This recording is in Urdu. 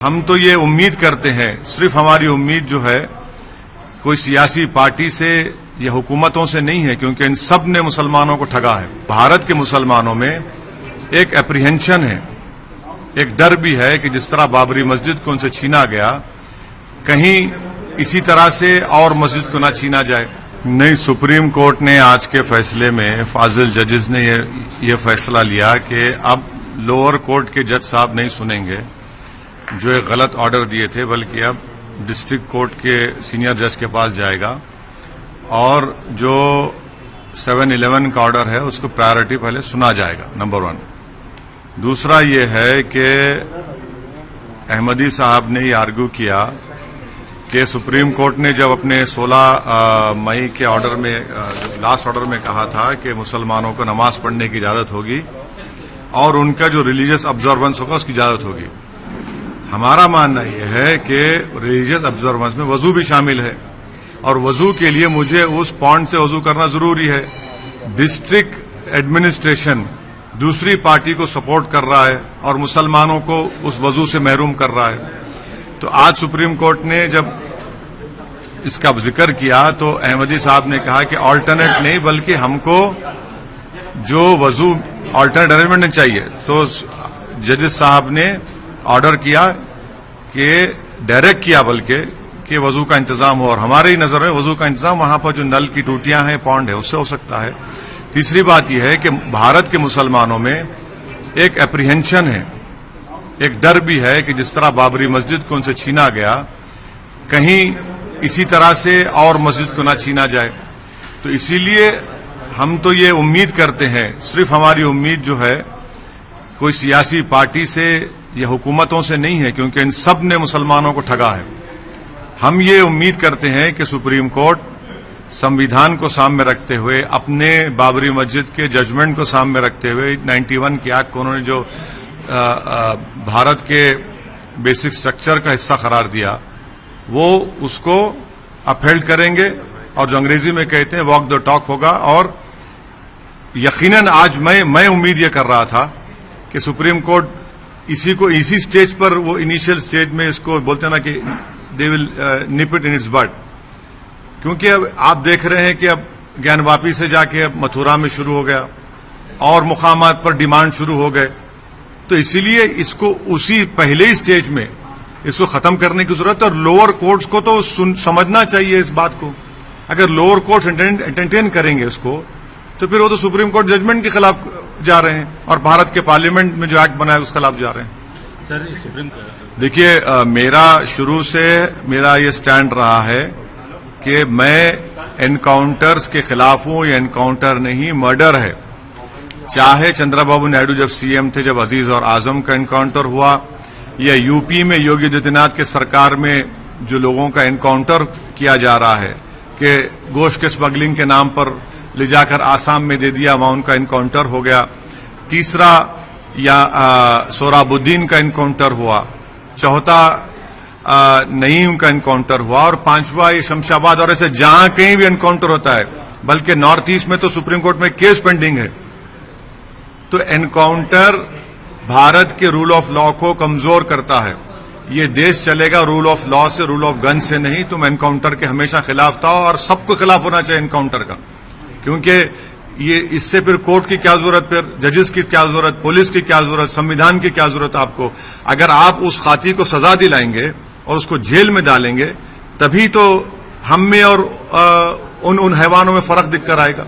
ہم تو یہ امید کرتے ہیں، صرف ہماری امید جو ہے کوئی سیاسی پارٹی سے یا حکومتوں سے نہیں ہے، کیونکہ ان سب نے مسلمانوں کو ٹھگا ہے۔ بھارت کے مسلمانوں میں ایک اپریہنشن ہے، ایک ڈر بھی ہے کہ جس طرح بابری مسجد کو ان سے چھینا گیا، کہیں اسی طرح سے اور مسجد کو نہ چھینا جائے۔ نہیں، سپریم کورٹ نے آج کے فیصلے میں فاضل ججز نے یہ فیصلہ لیا کہ اب لوور کورٹ کے جج صاحب نہیں سنیں گے جو ایک غلط آرڈر دیے تھے، بلکہ اب ڈسٹرکٹ کورٹ کے سینئر جج کے پاس جائے گا اور جو 7-11 کا آرڈر ہے اس کو پرائرٹی پہلے سنا جائے گا، نمبر 1۔ دوسرا یہ ہے کہ احمدی صاحب نے یہ آرگو کیا کہ سپریم کورٹ نے جب اپنے 16 مئی کے آرڈر میں لاسٹ آرڈر میں کہا تھا کہ مسلمانوں کو نماز پڑھنے کی اجازت ہوگی اور ان کا جو ریلیجیس آبزرونس ہوگا اس کی اجازت ہوگی۔ ہمارا ماننا یہ ہے کہ ریلیجیس آبزرونس میں وضو بھی شامل ہے، اور وضو کے لیے مجھے اس پونڈ سے وضو کرنا ضروری ہے۔ ڈسٹرکٹ ایڈمنسٹریشن دوسری پارٹی کو سپورٹ کر رہا ہے اور مسلمانوں کو اس وضو سے محروم کر رہا ہے۔ تو آج سپریم کورٹ نے جب اس کا ذکر کیا تو احمدی صاحب نے کہا کہ آلٹرنیٹ نہیں، بلکہ ہم کو جو وضو آلٹرنیٹ ارینجمنٹ چاہیے۔ تو ججز صاحب نے آرڈر کیا کہ ڈائریکٹ کیا بلکہ کہ وضو کا انتظام ہو، اور ہماری نظر میں وضو کا انتظام وہاں پر جو نل کی ٹوٹیاں ہیں، پونڈ ہے، اس سے ہو سکتا ہے۔ تیسری بات یہ ہے کہ بھارت کے مسلمانوں میں ایک اپریہنشن ہے، ایک ڈر بھی ہے کہ جس طرح بابری مسجد کو ان سے چھینا گیا، کہیں اسی طرح سے اور مسجد کو نہ چھینا جائے۔ تو اسی لیے ہم تو یہ امید کرتے ہیں، صرف ہماری امید جو ہے کوئی سیاسی پارٹی سے یا حکومتوں سے نہیں ہے، کیونکہ ان سب نے مسلمانوں کو ٹھگا ہے۔ ہم یہ امید کرتے ہیں کہ سپریم کورٹ سمویدھان کو سامنے رکھتے ہوئے، اپنے بابری مسجد کے ججمنٹ کو سامنے رکھتے ہوئے، 91 کے ایکٹ کو انہوں نے جو بھارت کے بیسک سٹرکچر کا حصہ قرار دیا، وہ اس کو اپہیلڈ کریں گے، اور جو انگریزی میں کہتے ہیں واک دا ٹاک ہوگا۔ اور یقیناً آج میں امید یہ کر رہا تھا کہ سپریم کورٹ اسی سٹیج پر، وہ انیشیل سٹیج میں اس کو بولتے ہیں نا کہ دے ول نپ اٹ ان اٹس بڈ، کیونکہ اب آپ دیکھ رہے ہیں کہ اب گیان واپی سے جا کے اب متھورا میں شروع ہو گیا اور مقامات پر ڈیمانڈ شروع ہو گئے۔ تو اسی لیے اس کو اسی پہلے ہی سٹیج میں اس کو ختم کرنے کی ضرورت ہے، اور لوور کورٹس کو تو سمجھنا چاہیے اس بات کو۔ اگر لوور کورٹس انٹرٹین کریں گے اس کو، تو پھر وہ تو سپریم کورٹ ججمنٹ کے خلاف جا رہے ہیں، اور بھارت کے پارلیمنٹ میں جو ایکٹ بنا ہے اس کے خلاف جا رہے ہیں۔ سر، سپریم دیکھیے، میرا شروع سے میرا یہ سٹینڈ رہا ہے کہ میں انکاؤنٹرز کے خلاف ہوں، یہ انکاؤنٹر نہیں، مرڈر ہے۔ چاہے چندرا بابو نائیڈو جب سی ایم تھے، جب عزیز اور اعظم کا انکاؤنٹر ہوا، یا یو پی میں یوگی آدتیہ ناتھ کے سرکار میں جو لوگوں کا انکاؤنٹر کیا جا رہا ہے کہ گوشت کے اسمگلنگ کے نام پر لے جا کر آسام میں دے دیا، وہاں ان کا انکاؤنٹر ہو گیا۔ تیسرا یا سوراب الدین کا انکاؤنٹر ہوا، چوتھا نعیم کا انکاؤنٹر ہوا، اور پانچواں یہ شمشاباد، اور ایسے جہاں کہیں بھی انکاؤنٹر ہوتا ہے، بلکہ نارتھ ایسٹ میں تو سپریم کورٹ میں کیس پینڈنگ ہے۔ تو انکاؤنٹر بھارت کے رول آف لا کو کمزور کرتا ہے۔ یہ دیش چلے گا رول آف لا سے، رول آف گن سے نہیں۔ تو میں انکاؤنٹر کے ہمیشہ خلاف تھا، اور سب کو خلاف ہونا چاہیے انکاؤنٹر کا، کیونکہ یہ اس سے پھر کورٹ کی کیا ضرورت، پھر ججز کی کیا ضرورت، پولیس کی کیا ضرورت، سمویدھان کی کیا ضرورت آپ کو۔ اگر آپ اس خاطی کو سزا دلائیں گے اور اس کو جیل میں ڈالیں گے، تبھی تو ہم میں اور ان حیوانوں میں فرق دکھ کر آئے گا۔